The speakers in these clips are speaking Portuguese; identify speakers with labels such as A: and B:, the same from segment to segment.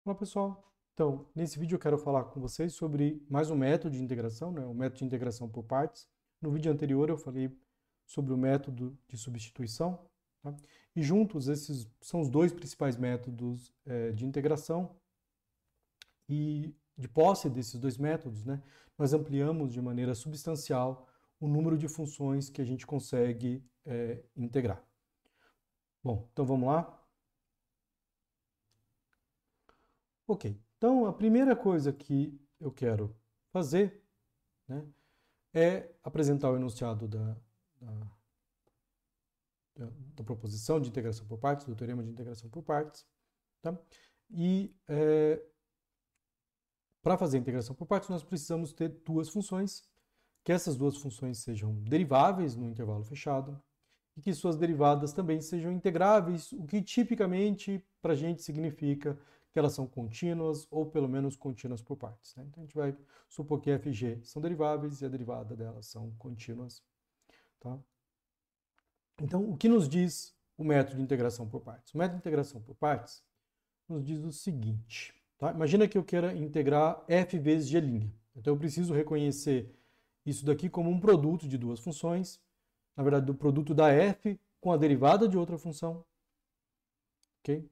A: Olá pessoal, então nesse vídeo eu quero falar com vocês sobre mais um método de integração, o método de integração por partes. No vídeo anterior eu falei sobre o método de substituição, tá? E juntos esses são os dois principais métodos de integração, e de posse desses dois métodos, nós ampliamos de maneira substancial o número de funções que a gente consegue integrar. Bom, então vamos lá? Ok, então a primeira coisa que eu quero fazer é apresentar o enunciado da proposição de integração por partes, do teorema de integração por partes. Tá? E para fazer a integração por partes, nós precisamos ter duas funções, que essas duas funções sejam deriváveis no intervalo fechado e que suas derivadas também sejam integráveis, o que tipicamente para a gente significa que elas são contínuas ou pelo menos contínuas por partes. Então a gente vai supor que f e g são deriváveis e a derivada delas são contínuas. Tá? Então, o que nos diz o método de integração por partes? O método de integração por partes nos diz o seguinte. Tá? Imagina que eu queira integrar f vezes g'. Então eu preciso reconhecer isso daqui como um produto de duas funções, na verdade do produto da f com a derivada de outra função. Ok?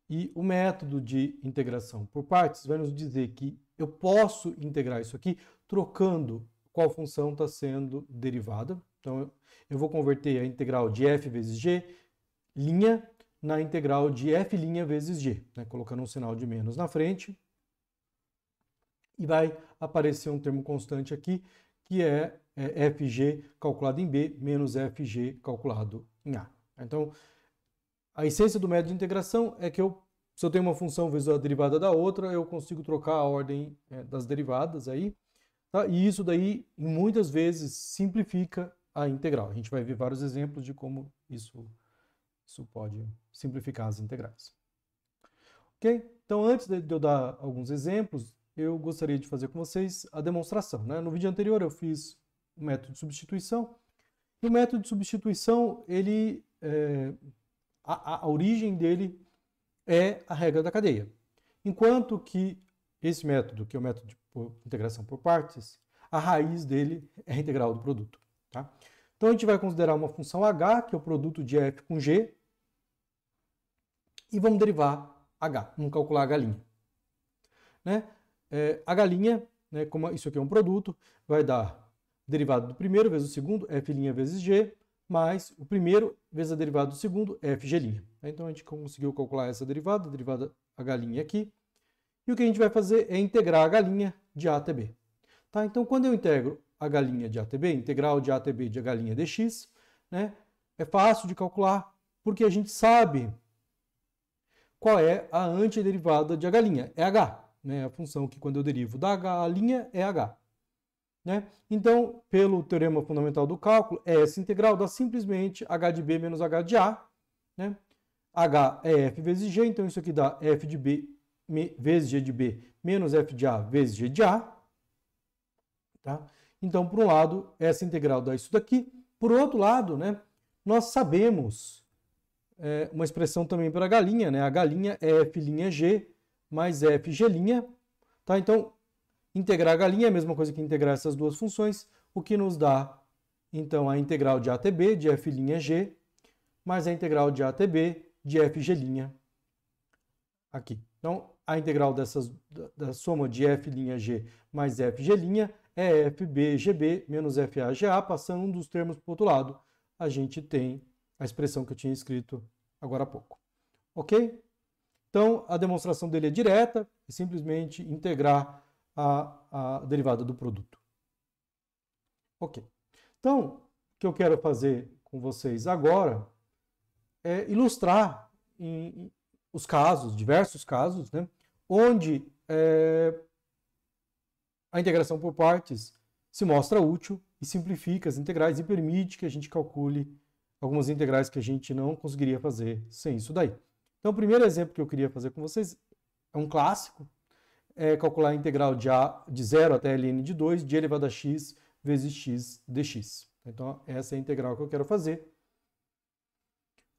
A: E o método de integração por partes vai nos dizer que eu posso integrar isso aqui trocando qual função está sendo derivada. Então, eu vou converter a integral de f vezes g' na integral de f' vezes g, colocando um sinal de menos na frente. E vai aparecer um termo constante aqui, que é fg calculado em b menos fg calculado em a. Então, a essência do método de integração é que se eu tenho uma função vezes a derivada da outra, eu consigo trocar a ordem das derivadas aí. Tá? E isso daí, muitas vezes, simplifica a integral. A gente vai ver vários exemplos de como isso pode simplificar as integrais. Ok? Então, antes de eu dar alguns exemplos, eu gostaria de fazer com vocês a demonstração. No vídeo anterior eu fiz o método de substituição. E o método de substituição, a origem dele é a regra da cadeia. Enquanto que esse método, que é o método de integração por partes, a raiz dele é a integral do produto. Tá? Então a gente vai considerar uma função h, que é o produto de f com g, e vamos derivar h, vamos calcular h'. H', como isso aqui é um produto, vai dar derivada do primeiro vezes o segundo, f' vezes g, mais o primeiro vezes a derivada do segundo, fg'. Então a gente conseguiu calcular essa derivada, a derivada h' aqui. E o que a gente vai fazer é integrar h' de a até b. Tá? Então quando eu integro h' de a até b, integral de a até b de h' dx, é fácil de calcular, porque a gente sabe qual é a antiderivada de h', é h. A função que quando eu derivo da h' é h. Então, pelo teorema fundamental do cálculo, essa integral dá simplesmente h de b menos h de a. H é f vezes g, então isso aqui dá f de b vezes g de b menos f de a vezes g de a. Tá? Então, por um lado, essa integral dá isso daqui. Por outro lado, nós sabemos uma expressão também para h', h' é f'g mais fg'. Tá? Então, integrar h' é a mesma coisa que integrar essas duas funções, o que nos dá, então, a integral de a até b de f'g mais a integral de a até b de fg' aqui. Então, a integral da soma de f'g mais fg' é fbgb menos faga, passando um dos termos para o outro lado, a gente tem a expressão que eu tinha escrito agora há pouco. Ok? Então, a demonstração dele é direta, é simplesmente integrar a derivada do produto. Ok. Então, o que eu quero fazer com vocês agora é ilustrar os casos, diversos casos, onde a integração por partes se mostra útil e simplifica as integrais e permite que a gente calcule algumas integrais que a gente não conseguiria fazer sem isso daí. Então, o primeiro exemplo que eu queria fazer com vocês é um clássico, é calcular a integral de 0 até ln de 2 de elevado a x vezes x dx. Então, essa é a integral que eu quero fazer.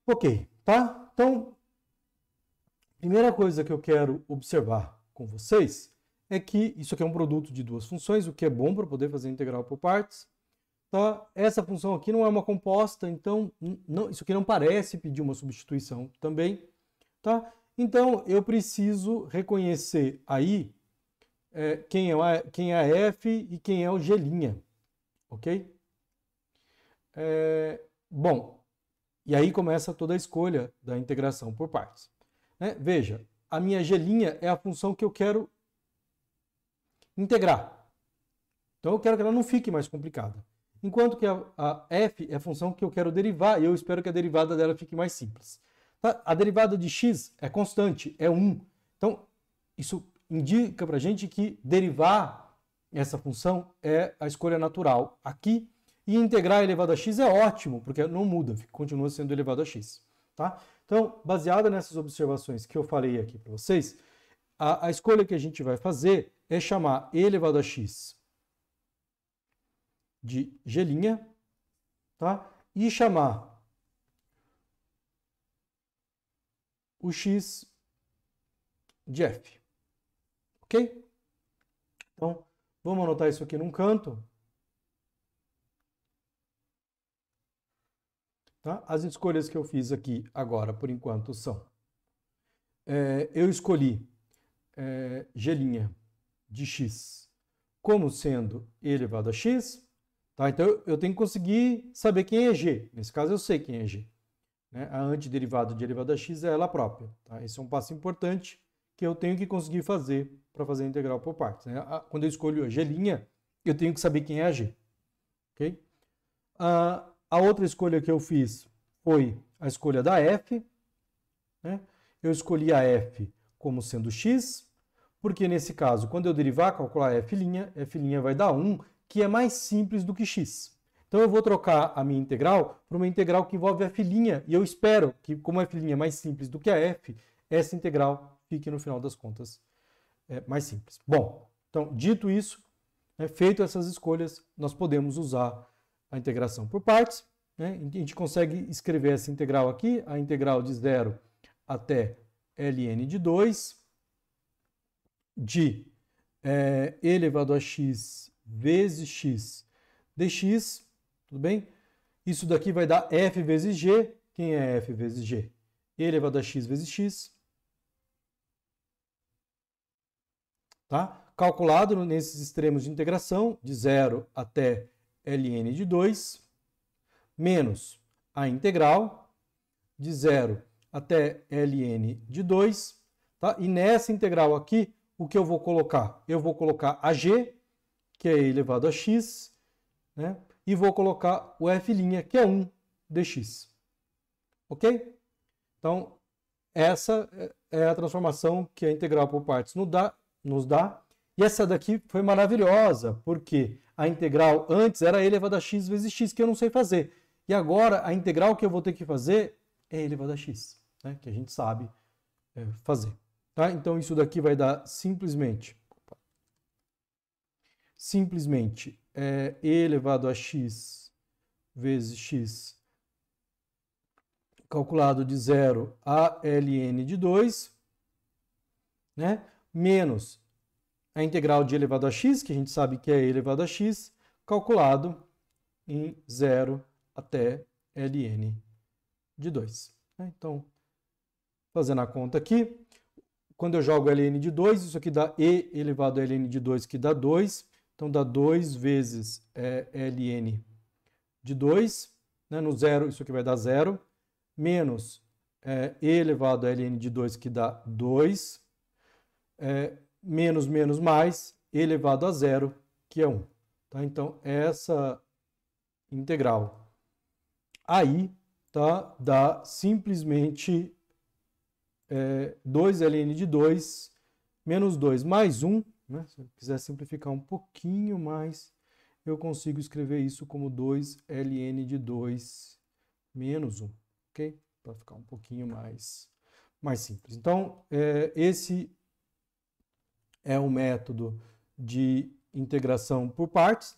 A: Ok, tá? Então, Primeira coisa que eu quero observar com vocês é que isso aqui é um produto de duas funções, o que é bom para poder fazer integral por partes. Tá? Essa função aqui não é uma composta, então isso aqui não parece pedir uma substituição também. Tá? Então, eu preciso reconhecer aí quem é a f e quem é o g', ok? Bom, e aí começa toda a escolha da integração por partes. Veja, a minha g' é a função que eu quero integrar. Então, eu quero que ela não fique mais complicada. Enquanto que a f é a função que eu quero derivar, e eu espero que a derivada dela fique mais simples. Tá? A derivada de x é constante, é 1. Então, isso indica para a gente que derivar essa função é a escolha natural aqui. E integrar elevado a x é ótimo, porque não muda, continua sendo elevado a x. Tá? Então, baseada nessas observações que eu falei aqui para vocês, a escolha que a gente vai fazer é chamar e elevado a x de g', tá? E chamar o x de f. Ok? Então, vamos anotar isso aqui num canto. Tá? As escolhas que eu fiz aqui agora, por enquanto, são... eu escolhi g' de x como sendo e elevado a x. Tá? Então, eu tenho que conseguir saber quem é g. Nesse caso, eu sei quem é g. A antiderivada de elevado a x é ela própria. Tá? Esse é um passo importante que eu tenho que conseguir fazer para fazer a integral por partes. Quando eu escolho a g', eu tenho que saber quem é a g. Okay? A outra escolha que eu fiz foi a escolha da f. Eu escolhi a f como sendo x, porque nesse caso, quando eu derivar, calcular f', f' vai dar 1, que é mais simples do que x. Então eu vou trocar a minha integral para uma integral que envolve f', e eu espero que, como f' é mais simples do que a f, essa integral fique, no final das contas, mais simples. Bom, então, dito isso, feito essas escolhas, nós podemos usar a integração por partes. A gente consegue escrever essa integral aqui, a integral de 0 até ln de 2, de e elevado a x vezes x dx, tudo bem? Isso daqui vai dar f vezes g. Quem é f vezes g? E elevado a x vezes x. Tá? Calculado nesses extremos de integração, de 0 até ln de 2, menos a integral de 0 até ln de 2. Tá? E nessa integral aqui, o que eu vou colocar? Eu vou colocar a g, que é e elevado a x, e vou colocar o f', que é 1 dx. Ok? Então, essa é a transformação que a integral por partes nos dá. E essa daqui foi maravilhosa, porque a integral antes era e elevado a x vezes x, que eu não sei fazer. E agora a integral que eu vou ter que fazer é e elevado a x, que a gente sabe fazer. Tá? Então, isso daqui vai dar simplesmente e elevado a x vezes x calculado de 0 a ln de 2, menos a integral de elevado a x, que a gente sabe que é e elevado a x, calculado em 0 até ln de 2. Então, fazendo a conta aqui, quando eu jogo ln de 2, isso aqui dá e elevado a ln de 2, que dá 2. Então, dá 2 vezes ln de 2. No zero, isso aqui vai dar 0. Menos e elevado a ln de 2, que dá 2. Menos, menos, mais, e elevado a 0, que é 1. Tá? Então, essa integral aí dá simplesmente 2 ln de 2 menos 2 mais 1. Se eu quiser simplificar um pouquinho mais, eu consigo escrever isso como 2 ln de 2 menos 1. Ok? Para ficar um pouquinho mais simples. Então, esse é um método de integração por partes,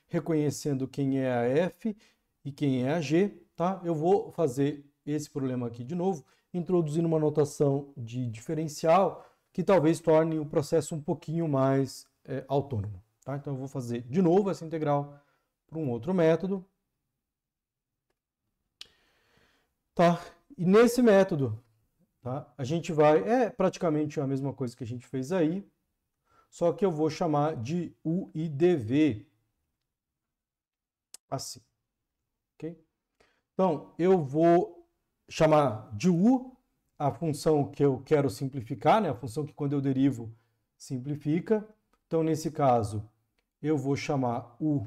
A: reconhecendo quem é a f e quem é a g. Tá? Eu vou fazer esse problema aqui de novo. introduzindo uma notação de diferencial que talvez torne o processo um pouquinho mais autônomo. Tá? Então eu vou fazer de novo essa integral para um outro método. Tá? E nesse método, tá? A gente vai... É praticamente a mesma coisa que a gente fez aí, só que eu vou chamar de U e dv. Assim. Ok? Então, eu vou chamar de U a função que eu quero simplificar, né? A função que quando eu derivo simplifica. Então, nesse caso, eu vou chamar U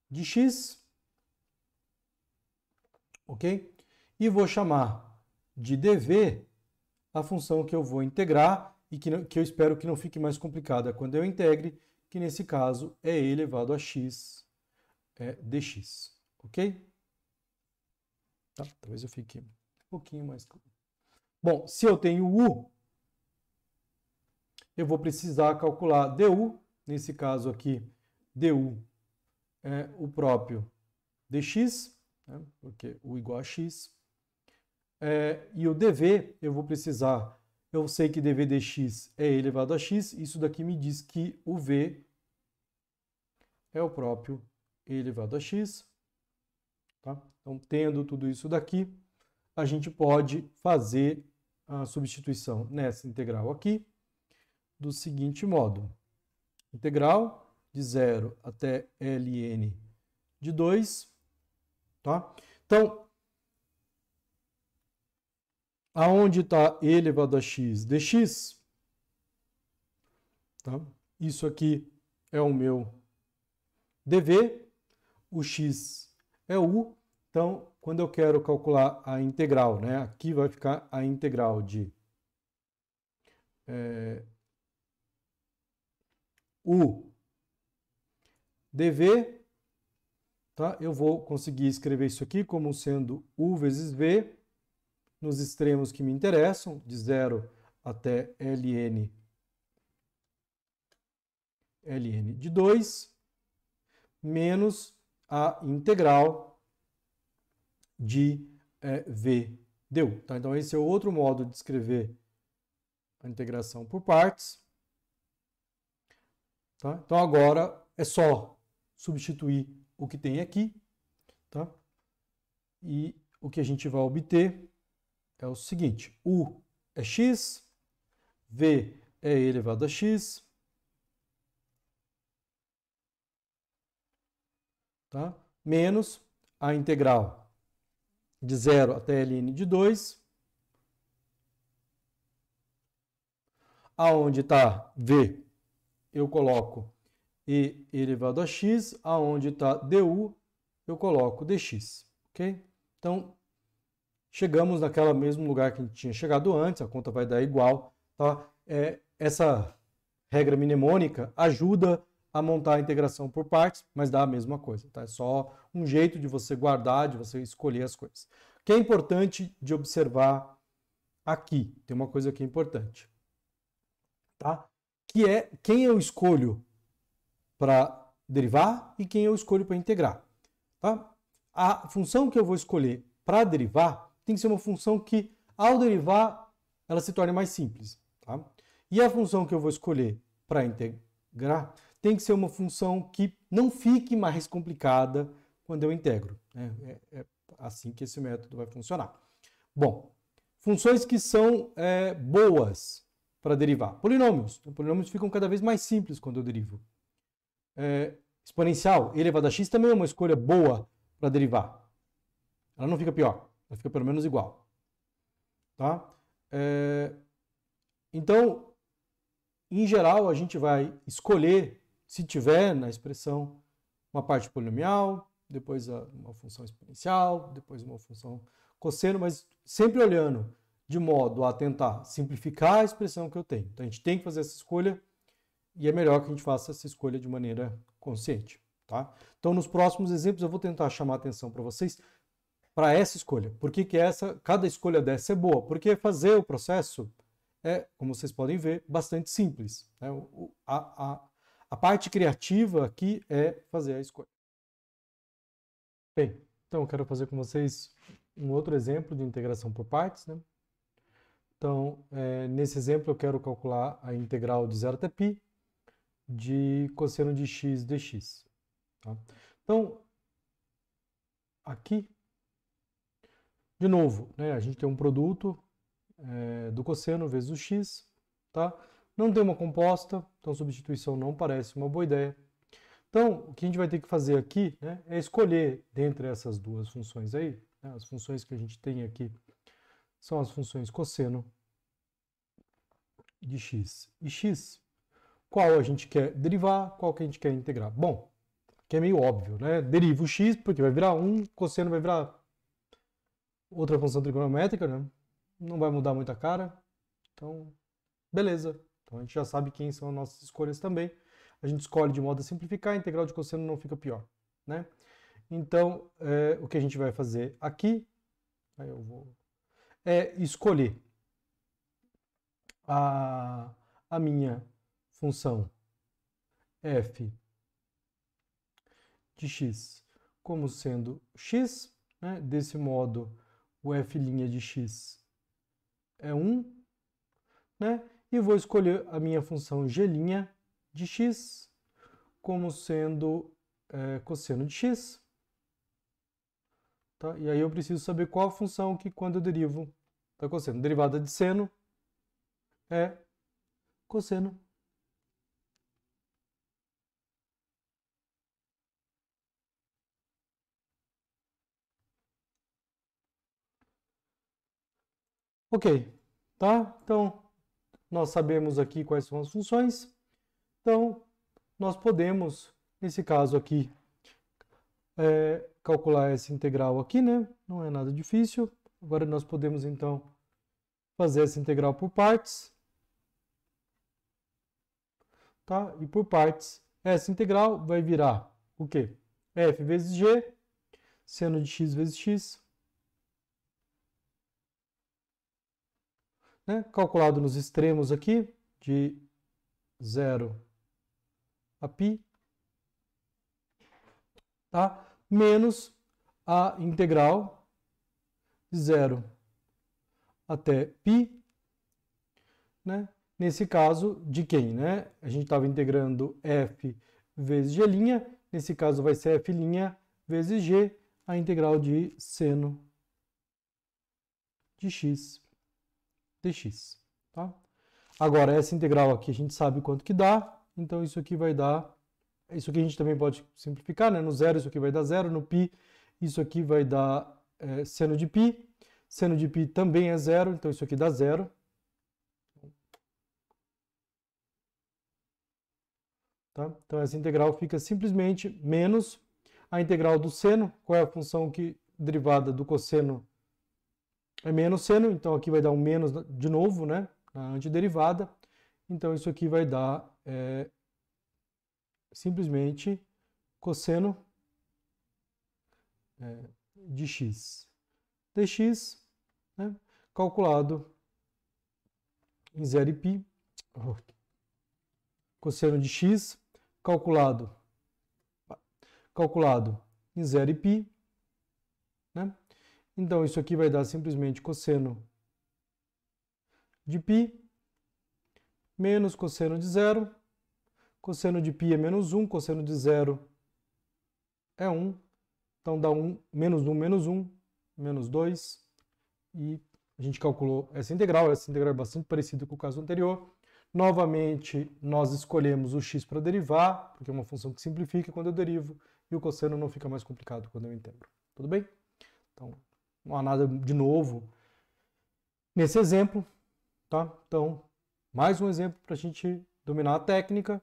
A: de x, ok? E vou chamar de dv a função que eu vou integrar e que eu espero que não fique mais complicada quando eu integre, que nesse caso é e elevado a x dx, ok? Tá, talvez eu fique um pouquinho mais... Bom, se eu tenho u, eu vou precisar calcular du, nesse caso aqui, du é o próprio dx, né, porque u igual a x, e o dv, eu vou precisar, eu sei que dv dx é e elevado a x, isso daqui me diz que o v é o próprio e elevado a x. Tá? Então, tendo tudo isso daqui, a gente pode fazer a substituição nessa integral aqui do seguinte modo. Integral de 0 até ln de 2. Tá? Então, aonde está e elevado a x dx? Tá? Isso aqui é o meu dv, o x é u. Então, quando eu quero calcular a integral, né, aqui vai ficar a integral de u dv, tá? Eu vou conseguir escrever isso aqui como sendo u vezes v, nos extremos que me interessam, de 0 até ln de 2, menos a integral de v du. Tá? Então, esse é outro modo de escrever a integração por partes. Tá? Então, agora é só substituir o que tem aqui. Tá? E o que a gente vai obter é o seguinte. U é x, v é e elevado a x. Tá? Menos a integral de 0 até ln de 2. Aonde está v, eu coloco e elevado a x. Aonde está du, eu coloco dx. Ok? Então, chegamos naquele mesmo lugar que a gente tinha chegado antes, a conta vai dar igual. Tá? Essa regra mnemônica ajuda a montar a integração por partes, mas dá a mesma coisa. Tá? É só um jeito de você guardar, de você escolher as coisas. O que é importante de observar aqui, tem uma coisa que é importante, tá? Que é quem eu escolho para derivar e quem eu escolho para integrar. Tá? A função que eu vou escolher para derivar tem que ser uma função que, ao derivar, ela se torne mais simples. Tá? E a função que eu vou escolher para integrar tem que ser uma função que não fique mais complicada quando eu integro. É assim que esse método vai funcionar. Bom, funções que são boas para derivar. Polinômios. Polinômios ficam cada vez mais simples quando eu derivo. Exponencial, e elevado a x, também é uma escolha boa para derivar. Ela não fica pior, ela fica pelo menos igual. Tá? Então, em geral, a gente vai escolher, se tiver na expressão, uma parte polinomial, depois uma função exponencial, depois uma função cosseno, mas sempre olhando de modo a tentar simplificar a expressão que eu tenho. Então, a gente tem que fazer essa escolha e é melhor que a gente faça essa escolha de maneira consciente. Tá? Então, nos próximos exemplos, eu vou tentar chamar a atenção para vocês para essa escolha. Por que cada escolha dessa é boa? Porque fazer o processo é, como vocês podem ver, bastante simples. Né? A parte criativa aqui é fazer a escolha. Bem, então eu quero fazer com vocês um outro exemplo de integração por partes, né? Então, nesse exemplo eu quero calcular a integral de 0 até π de cosseno de x dx. Tá? Então, aqui, de novo, né, a gente tem um produto do cosseno vezes o x, tá? Não tem uma composta, então substituição não parece uma boa ideia. Então, o que a gente vai ter que fazer aqui, né, é escolher dentre essas duas funções aí, né, as funções que a gente tem aqui são as funções cosseno de x e x, qual a gente quer derivar, qual que a gente quer integrar. Bom, aqui é meio óbvio, né? Deriva o x, porque vai virar 1, cosseno vai virar outra função trigonométrica, né? Não vai mudar muito a cara. Então, beleza. Então a gente já sabe quem são as nossas escolhas também. A gente escolhe de modo a simplificar, a integral de cosseno não fica pior, né? Então, o que a gente vai fazer aqui, é escolher a minha função f de x como sendo x, né? Desse modo, o f' de x é 1, né? E vou escolher a minha função g' de x como sendo cosseno de x. Tá? E aí eu preciso saber qual a função que, quando eu derivo da cosseno, derivada de seno é cosseno. Ok, tá? Então, nós sabemos aqui quais são as funções. Então, nós podemos, nesse caso aqui, calcular essa integral aqui, né? Não é nada difícil. Agora nós podemos, então, fazer essa integral por partes. Tá? E por partes, essa integral vai virar o quê? F vezes g, seno de x vezes x, né? Calculado nos extremos aqui, de 0 a π, tá? Menos a integral de 0 até π, né? Nesse caso, de quem, né? A gente estava integrando f vezes g', nesse caso vai ser f' vezes g, a integral de seno de x dx. Tá? Agora, essa integral aqui a gente sabe quanto que dá, então isso aqui vai dar, isso aqui a gente também pode simplificar, né? No zero isso aqui vai dar zero, no π isso aqui vai dar seno de π também é zero, então isso aqui dá zero. Tá? Então essa integral fica simplesmente menos a integral do seno, qual é a função que derivada do cosseno é menos seno, então aqui vai dar um menos de novo, né, na antiderivada, então isso aqui vai dar simplesmente cosseno de x dx, né, calculado em 0 e π, cosseno de x calculado em 0 e π, né? Então, isso aqui vai dar simplesmente cosseno de π menos cosseno de 0. Cosseno de π é menos 1, cosseno de 0 é 1. Então, dá 1, menos 1, menos 1, menos 2. E a gente calculou essa integral. Essa integral é bastante parecida com o caso anterior. Novamente, nós escolhemos o x para derivar, porque é uma função que simplifica quando eu derivo, e o cosseno não fica mais complicado quando eu integro. Tudo bem? Então, não há nada de novo nesse exemplo, tá? Então, mais um exemplo para a gente dominar a técnica,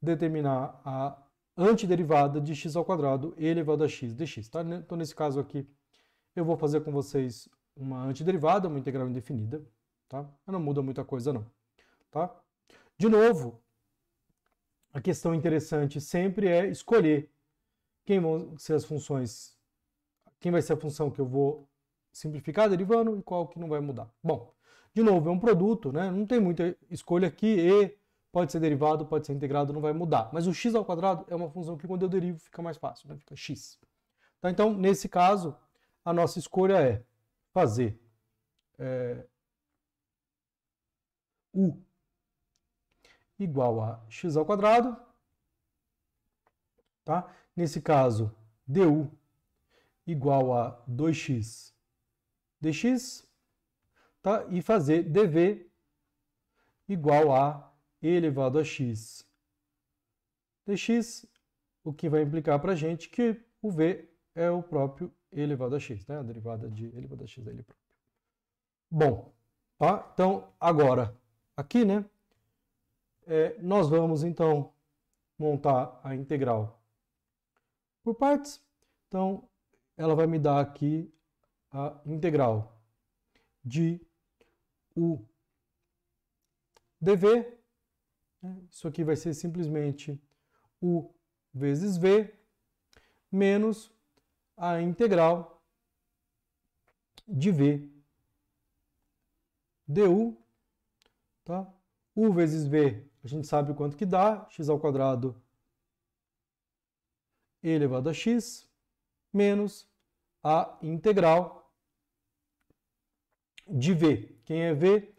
A: determinar a antiderivada de x ao quadrado elevado a x dx, tá? Então, nesse caso aqui, eu vou fazer com vocês uma antiderivada, uma integral indefinida, tá? Não muda muita coisa não, tá? De novo, a questão interessante sempre é escolher quem vão ser as funções, quem vai ser a função que eu vou simplificar derivando e qual que não vai mudar. Bom, de novo, é um produto, né? Não tem muita escolha aqui, e pode ser derivado, pode ser integrado, não vai mudar. Mas o x ao quadrado é uma função que quando eu derivo fica mais fácil, né? Fica x. Tá? Então, nesse caso, a nossa escolha é fazer u igual a x ao quadrado, tá? Nesse caso, du igual a 2x dx, tá? E fazer dv igual a e elevado a x dx, o que vai implicar para a gente que o v é o próprio e elevado a x, né? A derivada de e elevado a x é ele próprio. Bom, tá? Então, agora, aqui, né? Nós vamos, então, montar a integral por partes. Então, ela vai me dar aqui a integral de u dv. Isso aqui vai ser simplesmente u vezes v menos a integral de v du, tá? U vezes v, a gente sabe quanto que dá, x ao quadrado e elevado a x, menos a integral de v. Quem é v?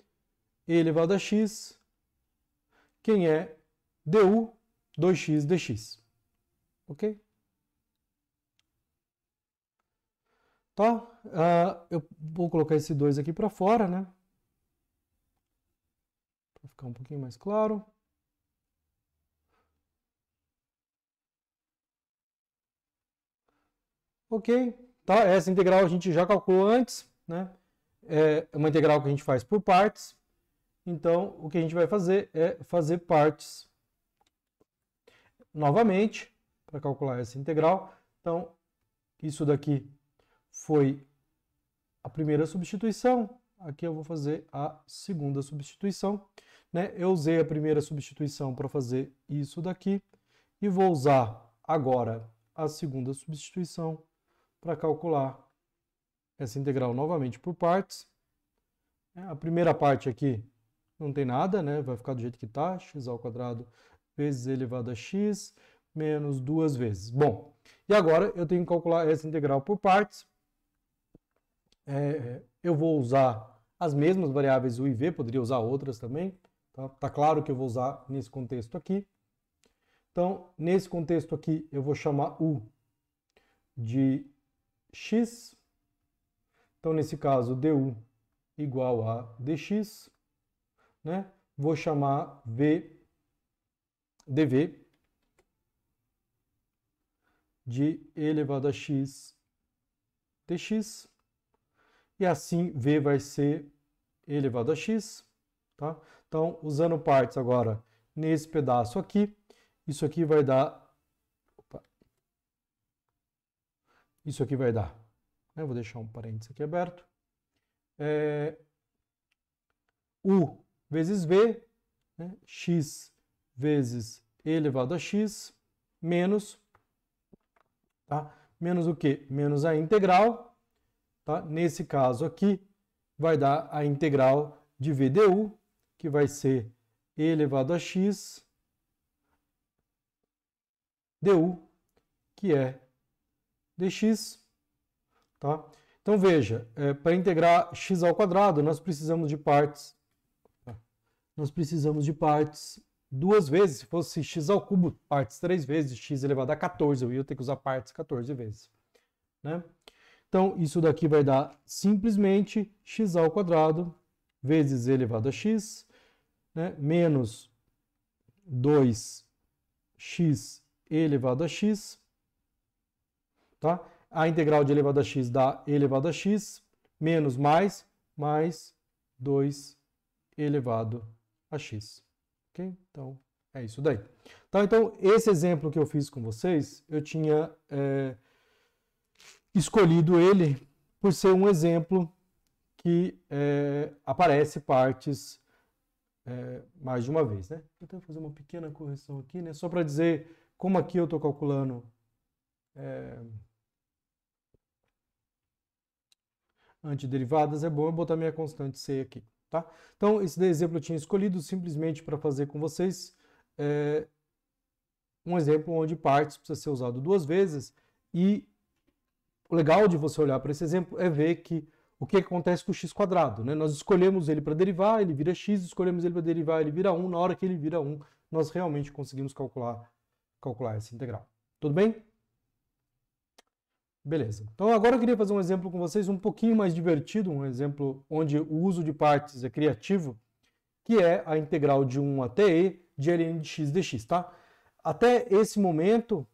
A: E elevado a x. Quem é du? 2x dx. Ok? Tá? Eu vou colocar esse 2 aqui para fora, né? Para ficar um pouquinho mais claro. Ok, tá? Essa integral a gente já calculou antes, né? É uma integral que a gente faz por partes. Então, o que a gente vai fazer é fazer partes novamente para calcular essa integral. Então, isso daqui foi a primeira substituição. Aqui eu vou fazer a segunda substituição, né? Eu usei a primeira substituição para fazer isso daqui e vou usar agora a segunda substituição para calcular essa integral novamente por partes. A primeira parte aqui não tem nada, né? Vai ficar do jeito que está, x ao quadrado vezes e elevado a x menos 2 vezes. Bom, e agora eu tenho que calcular essa integral por partes. Eu vou usar as mesmas variáveis u e v, poderia usar outras também. Tá claro que eu vou usar nesse contexto aqui. Então, nesse contexto aqui, eu vou chamar u de x. Então, nesse caso, du igual a dx, né? Vou chamar v dv de e elevado a x dx. E assim v vai ser e elevado a x, tá? Então, usando partes agora nesse pedaço aqui, isso aqui vai dar... Opa, isso aqui vai dar... Eu vou deixar um parênteses aqui aberto. U vezes v, né? X vezes e elevado a x, menos... Tá? Menos o quê? Menos a integral. Tá? Nesse caso aqui, vai dar a integral de v du, que vai ser e elevado a x du, que é dx. Tá? Então, veja, para integrar x ao quadrado, nós precisamos de partes. Nós precisamos de partes duas vezes. Se fosse x ao cubo, partes 3 vezes, x elevado a 14, eu ia ter que usar partes 14 vezes. Né? Então, isso daqui vai dar simplesmente x ao quadrado vezes e elevado a x, né? Menos 2x e elevado a x. Tá? A integral de elevado a x dá e elevado a x, menos mais 2 elevado a x. Ok? Então, é isso daí. Tá? Então, esse exemplo que eu fiz com vocês, eu tinha escolhido ele por ser um exemplo que aparece partes mais de uma vez, né? Eu tenho que fazer uma pequena correção aqui, né? Só para dizer como aqui eu estou calculando antiderivadas, é bom eu botar minha constante C aqui, tá? Então, esse exemplo eu tinha escolhido simplesmente para fazer com vocês um exemplo onde partes precisa ser usado duas vezes, e o legal de você olhar para esse exemplo é ver que o que acontece com o x², né? Nós escolhemos ele para derivar, ele vira x, escolhemos ele para derivar, ele vira 1. Na hora que ele vira 1, nós realmente conseguimos calcular essa integral. Tudo bem? Beleza. Então agora eu queria fazer um exemplo com vocês um pouquinho mais divertido, um exemplo onde o uso de partes é criativo, que é a integral de 1 até e de ln de x dx, tá? Até esse momento,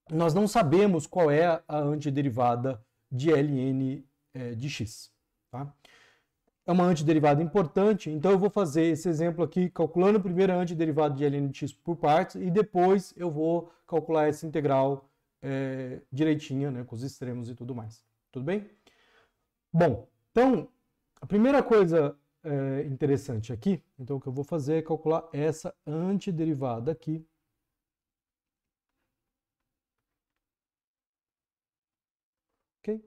A: nós não sabemos qual é a antiderivada de ln de x, tá? É uma antiderivada importante, então eu vou fazer esse exemplo aqui calculando primeiro a antiderivada de ln de x por partes e depois eu vou calcular essa integral direitinha, né, com os extremos e tudo mais. Tudo bem? Bom, então, a primeira coisa interessante aqui, então o que eu vou fazer é calcular essa antiderivada aqui. Ok?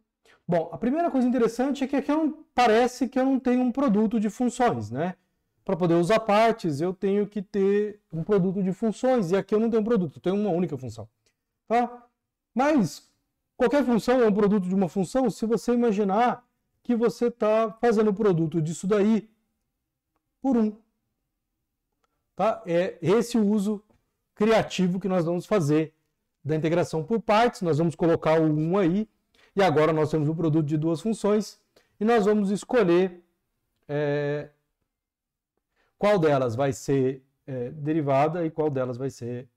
A: Bom, a primeira coisa interessante é que aqui parece que eu não tenho um produto de funções, né? Para poder usar partes, eu tenho que ter um produto de funções, e aqui eu não tenho um produto, eu tenho uma única função. Tá? Mas qualquer função é um produto de uma função se você imaginar que você está fazendo o produto disso daí por 1. Tá? É esse o uso criativo que nós vamos fazer da integração por partes. Nós vamos colocar o 1 aí, e agora nós temos um produto de duas funções, e nós vamos escolher qual delas vai ser derivada e qual delas vai ser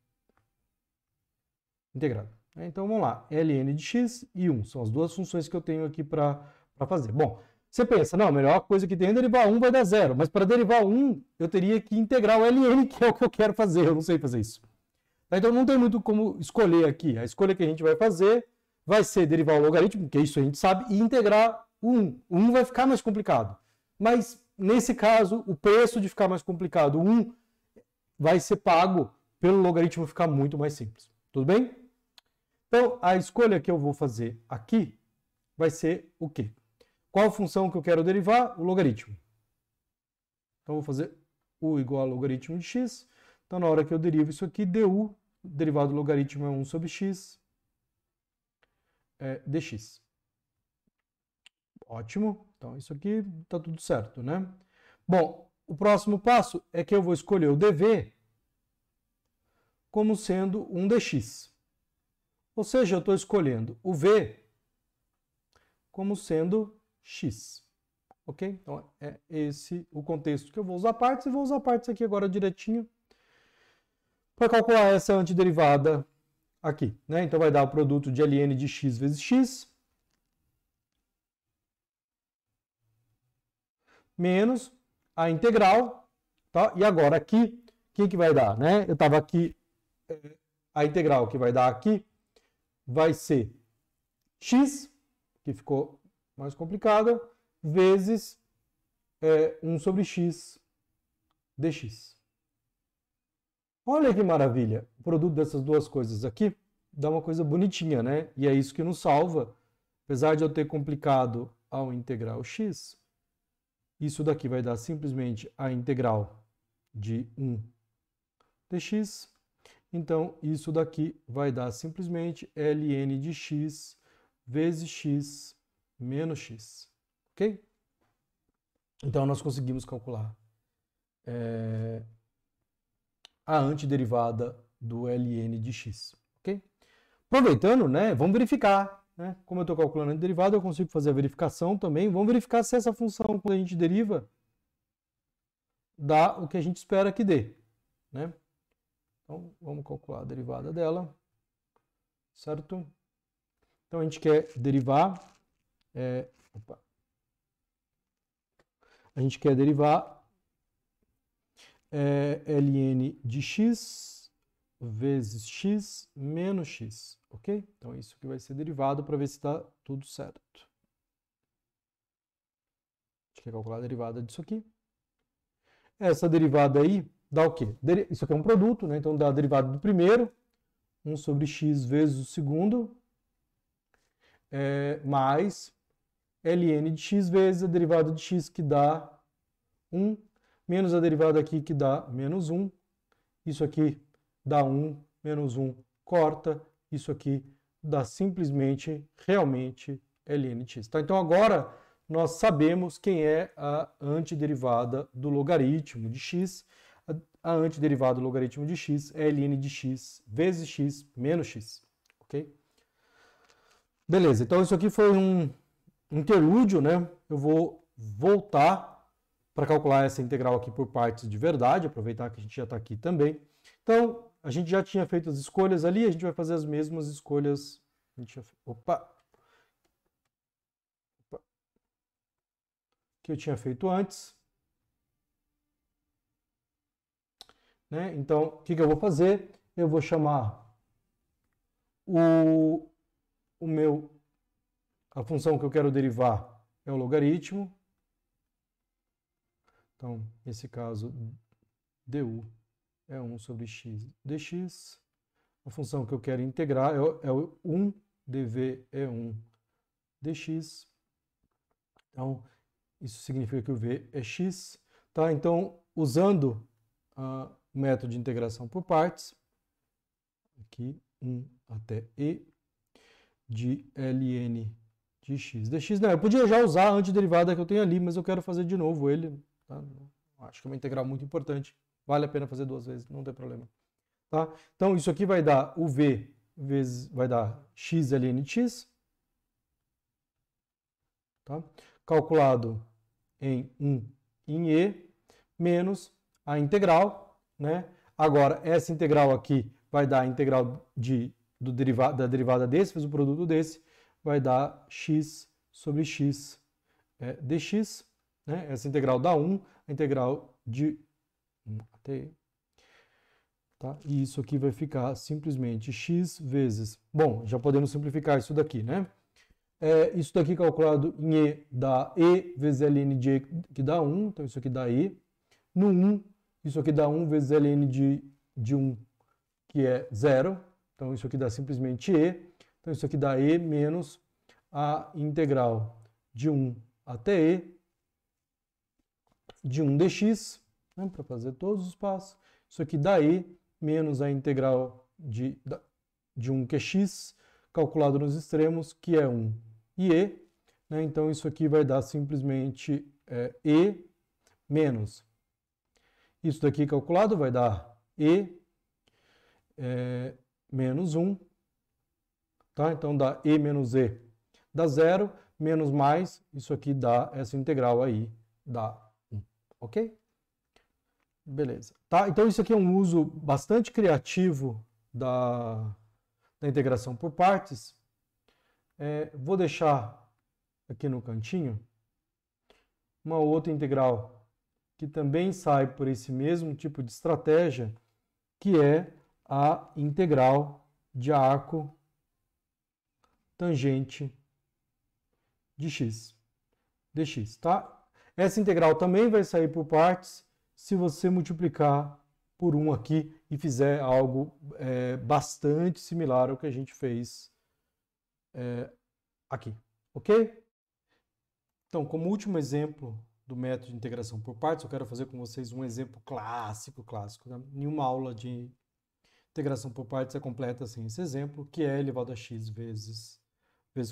A: integrada. Então vamos lá, ln de x e 1 são as duas funções que eu tenho aqui para fazer. Bom, você pensa, não, a melhor coisa que tem é derivar 1 vai dar 0, mas para derivar 1 eu teria que integrar o ln, que é o que eu quero fazer, eu não sei fazer isso. Então não tem muito como escolher aqui. A escolha que a gente vai fazer vai ser derivar o logaritmo, que isso a gente sabe, e integrar o 1. O 1 vai ficar mais complicado. Mas nesse caso, o preço de ficar mais complicado, o 1, vai ser pago pelo logaritmo ficar muito mais simples. Tudo bem? Então, a escolha que eu vou fazer aqui vai ser o quê? Qual função que eu quero derivar? O logaritmo. Então, eu vou fazer u igual a logaritmo de x. Então, na hora que eu derivo isso aqui, du, derivado do logaritmo é 1 sobre x, dx. Ótimo. Então, isso aqui está tudo certo, né? Bom, o próximo passo é que eu vou escolher o dv como sendo um dx. Ou seja, eu estou escolhendo o v como sendo x. Ok? Então, é esse o contexto que eu vou usar partes, e vou usar partes aqui agora direitinho para calcular essa antiderivada aqui, né? Então, vai dar o produto de ln de x vezes x menos a integral, tá? E agora aqui, o que vai dar, né? Eu estava aqui, a integral que vai dar aqui vai ser x, que ficou mais complicada, vezes 1 sobre x dx. Olha que maravilha! O produto dessas duas coisas aqui dá uma coisa bonitinha, né? E é isso que nos salva. Apesar de eu ter complicado ao integrar o x, isso daqui vai dar simplesmente a integral de 1 dx. Então, isso daqui vai dar simplesmente ln de x vezes x menos x. Ok? Então, nós conseguimos calcular a antiderivada do ln de x. Ok? Aproveitando, né, vamos verificar. Né? Como eu estou calculando a antiderivada, eu consigo fazer a verificação também. Vamos verificar se essa função, quando a gente deriva, dá o que a gente espera que dê. Né? Então, vamos calcular a derivada dela, certo? Então, a gente quer derivar, a gente quer derivar ln de x vezes x menos x, ok? Então, isso que vai ser derivado para ver se está tudo certo. A gente quer calcular a derivada disso aqui. Essa derivada aí dá o quê? Isso aqui é um produto, né? Então dá a derivada do primeiro, 1 sobre x vezes o segundo, mais ln de x vezes a derivada de x, que dá 1, menos a derivada aqui, que dá menos 1. Isso aqui dá 1, menos 1, corta. Isso aqui dá simplesmente, realmente, ln de x. Tá? Então agora nós sabemos quem é a antiderivada do logaritmo de x. A antiderivada do logaritmo de x é ln de x vezes x menos x. Ok? Beleza, então isso aqui foi um interlúdio, né? Eu vou voltar para calcular essa integral aqui por partes de verdade, aproveitar que a gente já está aqui também. Então, a gente já tinha feito as escolhas ali, a gente vai fazer as mesmas escolhas. Que eu tinha feito antes. Né? Então, o que eu vou fazer? Eu vou chamar a função que eu quero derivar é o logaritmo. Então, nesse caso, du é 1 sobre x dx. A função que eu quero integrar é o 1, dv é 1 dx. Então, isso significa que o v é x. Tá? Então, usando o método de integração por partes, aqui 1 até e de ln de x dx. Não, eu podia já usar a antiderivada que eu tenho ali, mas eu quero fazer de novo ele. Tá? Acho que é uma integral muito importante. Vale a pena fazer 2 vezes, não tem problema. Tá? Então, isso aqui vai dar o v vezes, vai dar x ln de x. Tá? Calculado em 1 em e, menos a integral. Né? Agora, essa integral aqui vai dar a integral da derivada desse, vezes o produto desse, vai dar x sobre x dx. Né? Essa integral dá 1, a integral de 1 até e. Tá? E isso aqui vai ficar simplesmente x vezes... Bom, já podemos simplificar isso daqui, né? Isso daqui calculado em e dá e vezes ln de e, que dá 1. Então, isso aqui dá e. No 1, isso aqui dá 1 vezes ln de 1, que é 0. Então, isso aqui dá simplesmente e. Então, isso aqui dá e menos a integral de 1 até e de 1 dx, né, para fazer todos os passos. Isso aqui dá e menos a integral de 1 que é x, calculado nos extremos, que é 1 e e. Né, então, isso aqui vai dar simplesmente e menos. Isso daqui calculado vai dar e menos 1. Tá? Então, dá e menos e dá 0, menos mais, isso aqui dá essa integral aí, dá 1. Ok? Beleza. Tá? Então, isso aqui é um uso bastante criativo da integração por partes. Vou deixar aqui no cantinho uma outra integral que também sai por esse mesmo tipo de estratégia, que é a integral de arco tangente de x dx. Tá? Essa integral também vai sair por partes se você multiplicar por 1 aqui e fizer algo bastante similar ao que a gente fez aqui, ok? Então, como último exemplo do método de integração por partes, eu quero fazer com vocês um exemplo clássico. Né? Nenhuma aula de integração por partes é completa sem esse exemplo, que é elevado a x vezes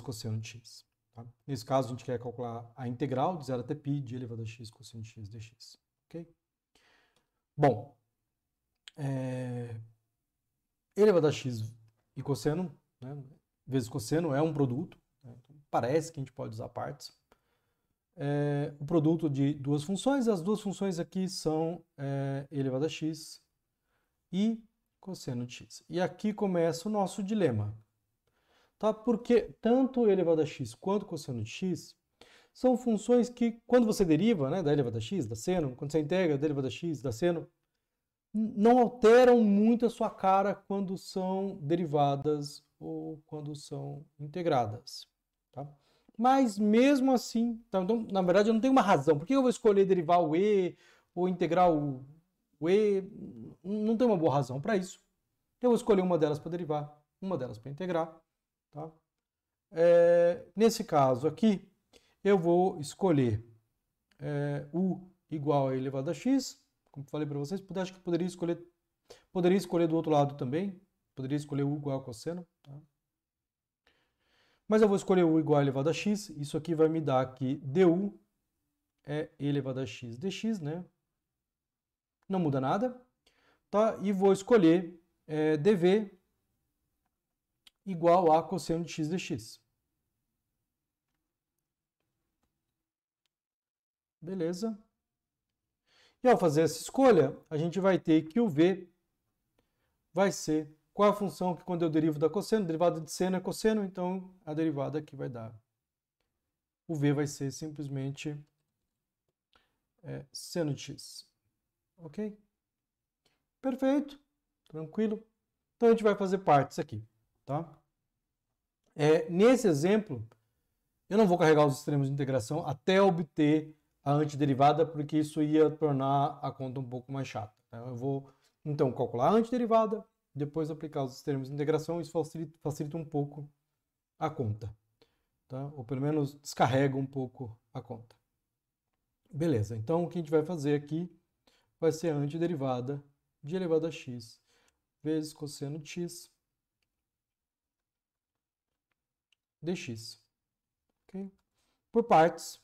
A: cosseno de x. Tá? Nesse caso, a gente quer calcular a integral de 0 até π de elevado a x cosseno de x dx. Ok? Bom, elevado a x e cosseno, né, vezes cosseno é um produto. Né, então parece que a gente pode usar partes. O produto de duas funções. As duas funções aqui são elevado a x e cosseno de x. E aqui começa o nosso dilema. Tá? Porque tanto elevado a x quanto cosseno de x são funções que, quando você deriva, né, da elevado a x, da seno, quando você integra da elevado a x, da seno, não alteram muito a sua cara quando são derivadas ou quando são integradas. Tá? Mas mesmo assim, então, na verdade eu não tenho uma razão. Por que eu vou escolher derivar o e ou integrar o e? Não tem uma boa razão para isso. Eu vou escolher uma delas para derivar, uma delas para integrar. Tá? Nesse caso aqui, eu vou escolher u igual a elevado a x. Como falei para vocês, acho que poderia escolher do outro lado também. Poderia escolher u igual a cosseno. Tá? Mas eu vou escolher u igual a elevado a x. Isso aqui vai me dar que du é e elevado a x dx, né? Não muda nada. Tá? E vou escolher dv igual a cosseno de x dx. Beleza? E ao fazer essa escolha, a gente vai ter que o v vai ser qual é a função que quando eu derivo da cosseno, derivada de seno é cosseno, então a derivada aqui vai dar. O v vai ser simplesmente seno de x. Ok? Perfeito. Tranquilo. Então a gente vai fazer partes aqui. Tá? Nesse exemplo, eu não vou carregar os extremos de integração até obter a antiderivada, porque isso ia tornar a conta um pouco mais chata. Tá? Eu vou, então, calcular a antiderivada, depois aplicar os extremos de integração, isso facilita um pouco a conta. Tá? Ou pelo menos descarrega um pouco a conta. Beleza, então o que a gente vai fazer aqui vai ser a antiderivada de elevado a x vezes cosseno de x dx. Okay? Por partes.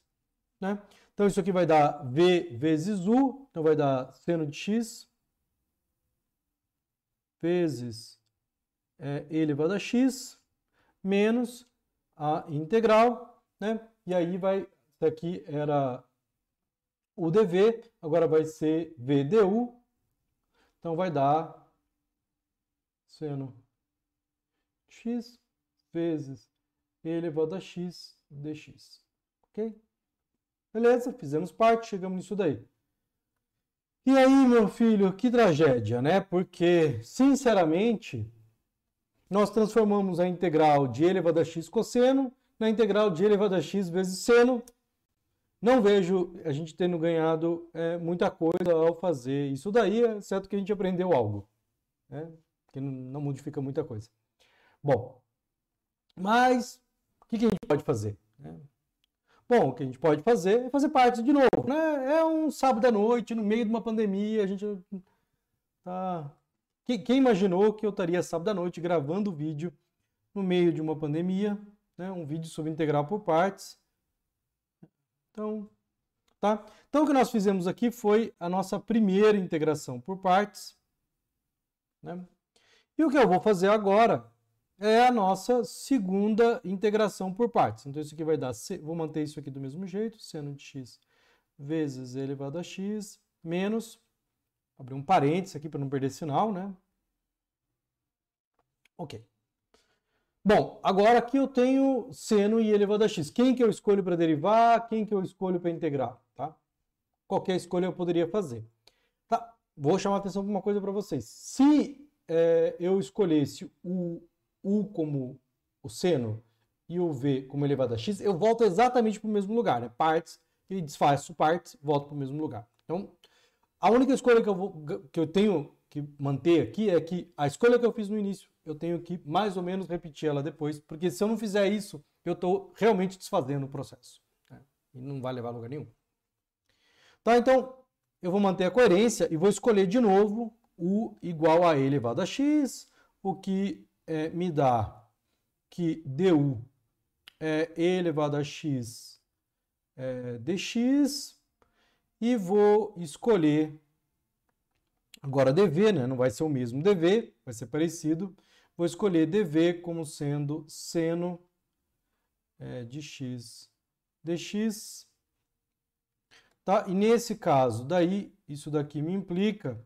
A: Né? Então isso aqui vai dar v vezes u, então vai dar seno de x vezes e elevado a x menos a integral, né? E aí vai, isso aqui era o dv, agora vai ser v du, então vai dar seno x vezes e elevado a x dx. Ok? Beleza, fizemos parte, chegamos nisso daí. E aí, meu filho, que tragédia, né? Porque, sinceramente, nós transformamos a integral de e elevado a x cosseno na integral de e elevado a x vezes seno. Não vejo a gente tendo ganhado muita coisa ao fazer isso daí, exceto que a gente aprendeu algo, né? Que não modifica muita coisa. Bom, mas o que a gente pode fazer? Bom, o que a gente pode fazer é fazer parte de novo, né? É um sábado à noite, no meio de uma pandemia, a gente tá... Quem imaginou que eu estaria sábado à noite gravando vídeo no meio de uma pandemia, né? Um vídeo sobre integral por partes. Então, tá? Então, o que nós fizemos aqui foi a nossa primeira integração por partes, né? E o que eu vou fazer agora é a nossa segunda integração por partes. Então, isso aqui vai dar, vou manter isso aqui do mesmo jeito, seno de x vezes e elevado a x, menos, abrir um parênteses aqui para não perder sinal, né? Ok. Bom, agora aqui eu tenho seno e elevado a x. Quem que eu escolho para derivar, quem que eu escolho para integrar, tá? Qualquer escolha eu poderia fazer. Tá, vou chamar a atenção para uma coisa para vocês. Se eu escolhesse o u como o seno e o v como elevado a x, eu volto exatamente para o mesmo lugar, né? Partes, e desfaço partes, volto para o mesmo lugar. Então, a única escolha que eu tenho que manter aqui é que a escolha que eu fiz no início, eu tenho que mais ou menos repetir ela depois, porque se eu não fizer isso, eu estou realmente desfazendo o processo, né? E não vai levar a lugar nenhum. Tá, então, eu vou manter a coerência e vou escolher de novo u igual a e elevado a x, o que me dá que du é e elevado a x dx, e vou escolher agora dv, né? Não vai ser o mesmo dv, vai ser parecido. Vou escolher dv como sendo seno de x dx. Tá? E nesse caso, daí, isso daqui me implica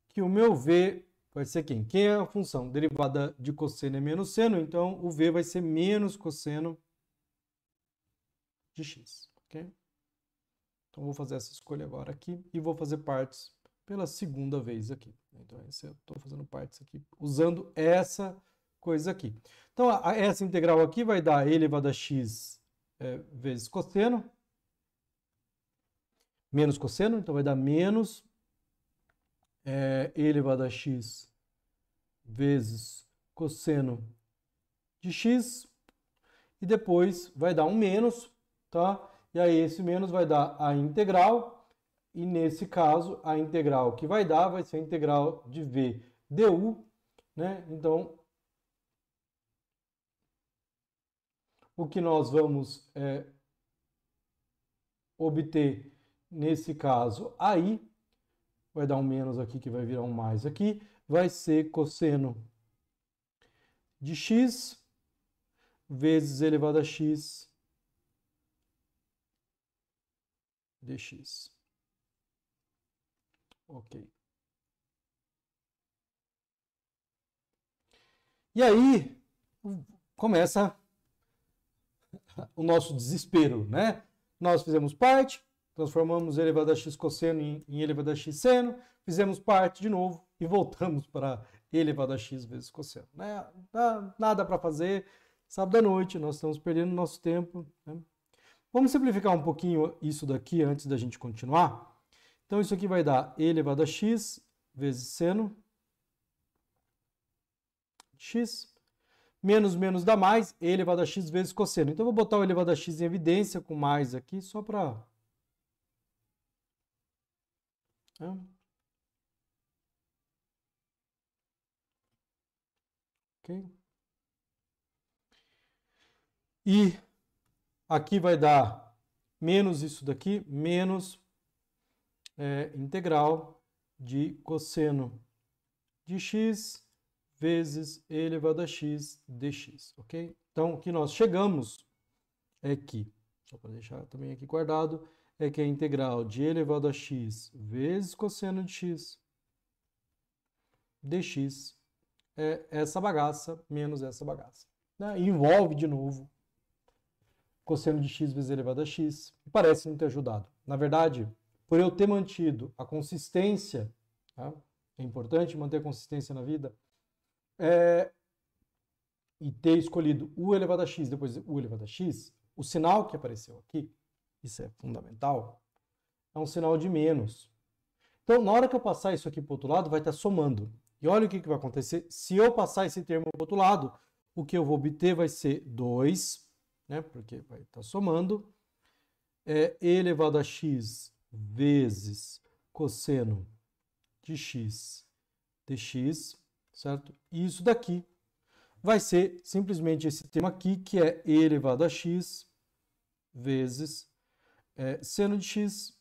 A: que o meu v vai ser quem? Quem é a função? Derivada de cosseno é menos seno, então o v vai ser menos cosseno de x. Okay? Então, vou fazer essa escolha agora aqui e vou fazer partes pela segunda vez aqui. Então, eu estou fazendo partes aqui usando essa coisa aqui. Então, essa integral aqui vai dar e elevado a x vezes cosseno, menos cosseno, então vai dar menos e elevado a x vezes cosseno de x, e depois vai dar um menos, tá? E aí esse menos vai dar a integral, e nesse caso a integral que vai dar vai ser a integral de v du, né? Então, o que nós vamos obter nesse caso aí, vai dar um menos aqui que vai virar um mais aqui, vai ser cosseno de x vezes elevado a x dx. Ok. E aí começa o nosso desespero, né? Nós fizemos parte, transformamos elevado a x cosseno em elevado a x seno, fizemos parte de novo e voltamos para elevado a x vezes cosseno. Né? Nada para fazer, sábado à noite, nós estamos perdendo nosso tempo. Né? Vamos simplificar um pouquinho isso daqui antes da gente continuar. Então, isso aqui vai dar e elevado a x vezes seno x, menos dá mais, e elevado a x vezes cosseno. Então, eu vou botar o elevado a x em evidência com mais aqui, só para... Ok? E aqui vai dar menos isso daqui, menos integral de cosseno de x vezes e elevado a x dx, ok? Então, o que nós chegamos é que, só para deixar também aqui guardado, é que a integral de e elevado a x vezes cosseno de x dx é essa bagaça menos essa bagaça. Né? E envolve, de novo, cosseno de x vezes elevado a x. Parece não ter ajudado. Na verdade, por eu ter mantido a consistência, tá? É importante manter a consistência na vida, e ter escolhido u elevado a x, depois u elevado a x, o sinal que apareceu aqui, isso é fundamental, é um sinal de menos. Então, na hora que eu passar isso aqui para o outro lado, vai estar somando. E olha o que vai acontecer. Se eu passar esse termo para o outro lado, o que eu vou obter vai ser 2, né, porque vai estar somando, e elevado a x vezes cosseno de x dx, certo? E isso daqui vai ser simplesmente esse termo aqui, que é e elevado a x vezes seno de x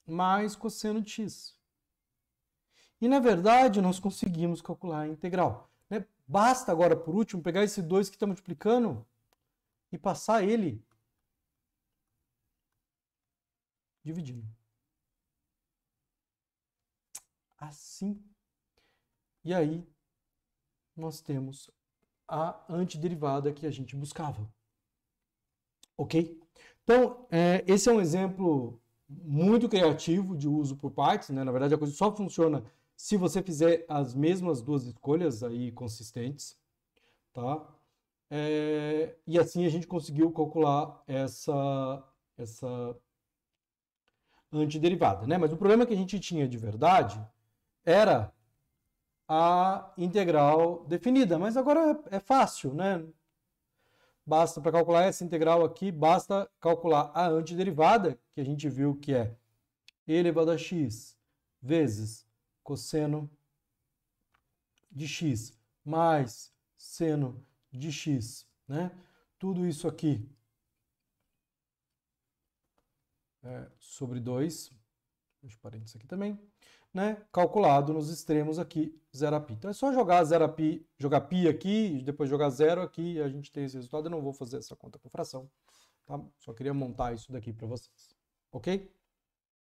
A: mais cosseno de x. E, na verdade, nós conseguimos calcular a integral. Né? Basta agora, por último, pegar esse 2 que está multiplicando e passar ele dividindo. Assim. E aí, nós temos a antiderivada que a gente buscava. Ok? Então, esse é um exemplo muito criativo de uso por partes, né? Na verdade, a coisa só funciona se você fizer as mesmas duas escolhas aí consistentes, tá? E assim a gente conseguiu calcular essa antiderivada, né? Mas o problema que a gente tinha de verdade era a integral definida, mas agora é fácil, né? Basta, para calcular essa integral aqui, basta calcular a antiderivada, que a gente viu que é e elevado a x vezes cosseno de x mais seno de x, né? Tudo isso aqui sobre 2, deixa eu parênteses aqui também, né? Calculado nos extremos aqui, 0 π. Então é só jogar 0 π, jogar π aqui, depois jogar 0 aqui, e a gente tem esse resultado. Eu não vou fazer essa conta por fração, tá? Só queria montar isso daqui para vocês, ok?